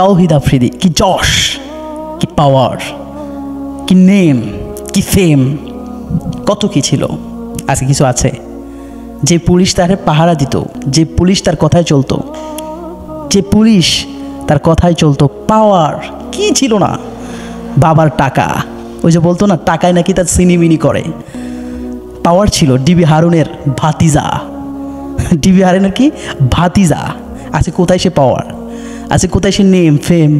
তাওহিদ আফ্রিদি কি যশ, কি পাওয়ার, কি নেম, কি ফেম, কত কি ছিল। আজকে কিছু আছে? যে পুলিশ তার পাহারা দিত, যে পুলিশ তার কথায় চলতো, যে পুলিশ তার কথায় চলতো, পাওয়ার কি ছিল না। বাবার টাকা, ওই যে বলতো না টাকায় নাকি তার সিনিমিনি করে, পাওয়ার ছিল। ডিবি হারুনের ভাতিজা, ডিবি হারুনের কি ভাতিজা। আজকে কোথায় সে পাওয়ার, আজকে কোথায় সে নেম ফেম?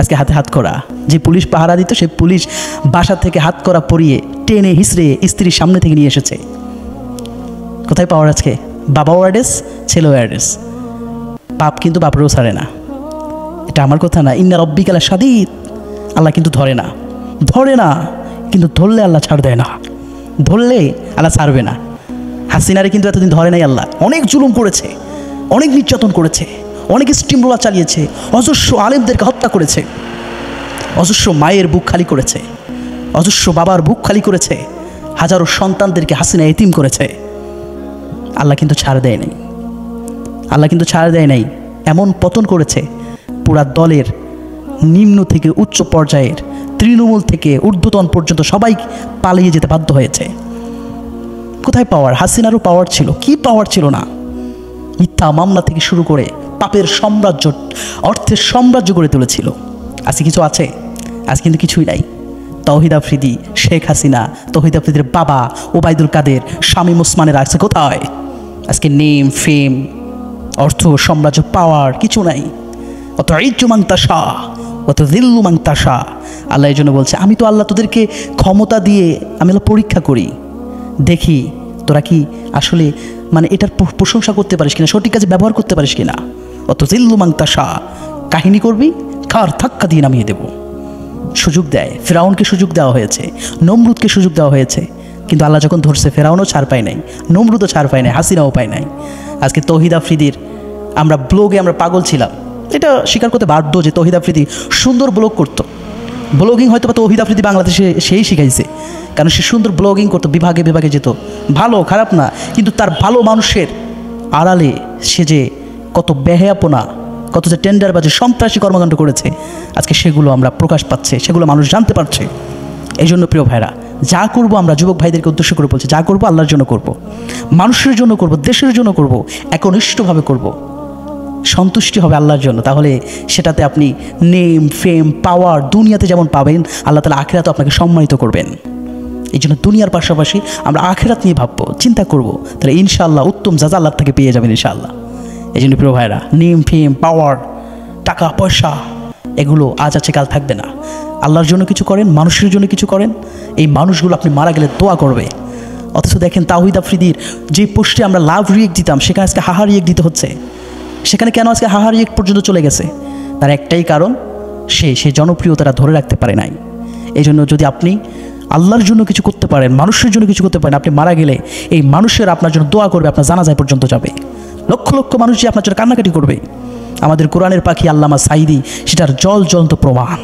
আজকে হাতে হাত করা। যে পুলিশ পাহারা দিত সে পুলিশ বাসা থেকে হাত করা পরিয়ে টেনে হিসড়ে স্ত্রীর সামনে থেকে নিয়ে এসেছে। কোথায় পাওয়ার আজকে? বাবাও অ্যাড্রেস, ছেলেও অ্যাড্রেস। বাপ কিন্তু বাপরেও ছাড়ে না, এটা আমার কথা না। ইন্না রব্বিকা লাশাদীদ, আল্লাহ কিন্তু ধরে না, ধরে না, কিন্তু ধরলে আল্লাহ ছাড় দেয় না, ধরলে আল্লাহ ছাড়বে না। হাসিনারে কিন্তু এতদিন ধরে নাই আল্লাহ, অনেক জুলুম করেছে, অনেক নির্যাতন করেছে, অনেক স্টিম রোলার চালিয়েছে, অজস্র আলেমদেরকে হত্যা করেছে, অজস্র মায়ের বুক খালি করেছে, অজস্র বাবার বুক খালি করেছে, হাজারো সন্তানদেরকে হাসিনা এতিম করেছে। আল্লাহ কিন্তু ছাড় দেয় নাই, আল্লাহ কিন্তু ছাড় দেয় নাই। এমন পতন করেছে পুরা দলের নিম্ন থেকে উচ্চ পর্যায়ের, তৃণমূল থেকে ঊর্ধ্বতন পর্যন্ত সবাই পালিয়ে যেতে বাধ্য হয়েছে। কোথায় পাওয়ার? হাসিনারও পাওয়ার ছিল, কি পাওয়ার ছিল না। মিথ্যা মামলা থেকে শুরু করে পাপের সাম্রাজ্য, অর্থের সাম্রাজ্য গড়ে তুলেছিল। আজকে কিছু আছে? আজ কিন্তু কিছুই নাই। তাওহিদ আফ্রিদি, শেখ হাসিনা, তাওহিদ আফ্রিদির বাবা ওবায়দুল কাদের, শামীম ওসমানের আছে কোথায়? আজকে নেম ফেম, অর্থ সাম্রাজ্য, পাওয়ার কিছু নাই। অত ইজ্জু মাংতাসা, অত দিল্লু মাংতাসা। আল্লাহ এই জন্য বলছে, আমি তো আল্লাহ তোদেরকে ক্ষমতা দিয়ে আমি আল্লাহ পরীক্ষা করি, দেখি তোরা কি আসলে মানে এটার প্রশংসা করতে পারিস কিনা, সঠিক কাজে ব্যবহার করতে পারিস কিনা। অত জিল্লু মাংতাসা, কাহিনী করবি, কার ধাক্কা দিয়ে নামিয়ে দেব। সুযোগ দেয়, ফেরাউনকে সুযোগ দেওয়া হয়েছে, নমরুদকে সুযোগ দেওয়া হয়েছে, কিন্তু আল্লাহ যখন ধরছে ফেরাউনও ছাড় পায় নাই, নমরুদও ছাড় পায় নাই, হাসিনাও পায় নাই। আজকে তাওহিদ আফ্রিদির আমরা ব্লগে আমরা পাগল ছিলাম, এটা স্বীকার করতে বাধ্য যে তাওহিদ আফ্রিদি সুন্দর ব্লগ করতো। ব্লগিং হয়তো বা তাওহিদ আফ্রিদি বাংলাদেশে সেই শিখাইছে, কারণ সে সুন্দর ব্লগিং করতো, বিভাগে বিভাগে যেত, ভালো খারাপ না, কিন্তু তার ভালো মানুষের আড়ালে সে যে কত বেহায়াপনা, কত যে টেন্ডারবাজি, সন্ত্রাসী কর্মকাণ্ড করেছে, আজকে সেগুলো আমরা প্রকাশ পাচ্ছে, সেগুলো মানুষ জানতে পারছে। এই জন্য প্রিয় ভাইরা, যা করব আমরা যুবক ভাইদেরকে উদ্দেশ্য করে বলছি, যা করব আল্লাহর জন্য করব, মানুষের জন্য করব, দেশের জন্য করব, একনিষ্ঠভাবে করব, সন্তুষ্টি হবে আল্লাহর জন্য। তাহলে সেটাতে আপনি নেম ফেম পাওয়ার দুনিয়াতে যেমন পাবেন, আল্লাহ তাআলা আখিরাতে আপনাকে সম্মানিত করবেন। এই জন্য দুনিয়ার পাশাপাশি আমরা আখিরাত নিয়ে ভাববো, চিন্তা করব, তাহলে ইনশাআল্লাহ উত্তম জাযা আল্লাহ থেকে পেয়ে যাবেন ইনশাআল্লাহ। এই জন্য প্রিয় ভাইরা, নেম ফেম পাওয়ার, টাকা পয়সা, এগুলো আজ আছে কাল থাকবে না। আল্লাহর জন্য কিছু করেন, মানুষের জন্য কিছু করেন, এই মানুষগুলো আপনি মারা গেলে দোয়া করবে। অথচ দেখেন তাওহিদ আফ্রিদির যে পোস্টে আমরা লাভ রিয়েক্ট দিতাম, সেখানে আজকে হাহা রিয়েক্ট দিতে হচ্ছে। সেখানে কেন আজকে হাহা রিয়েক্ট পর্যন্ত চলে গেছে? তার একটাই কারণ, সে জনপ্রিয়তাটা ধরে রাখতে পারে নাই। এই জন্য যদি আপনি আল্লাহর জন্য কিছু করতে পারেন, মানুষের জন্য কিছু করতে পারেন, আপনি মারা গেলে এই মানুষের আপনার জন্য দোয়া করবে, আপনার জানাজায় পর্যন্ত যাবে। লক্ষ লক্ষ মানুষ যে আপনার জন্য কান্নাকাটি করবে। আমাদের কোরআনের পাখি আল্লামা সাঈদী সেটার জ্বলন্ত প্রমাণ।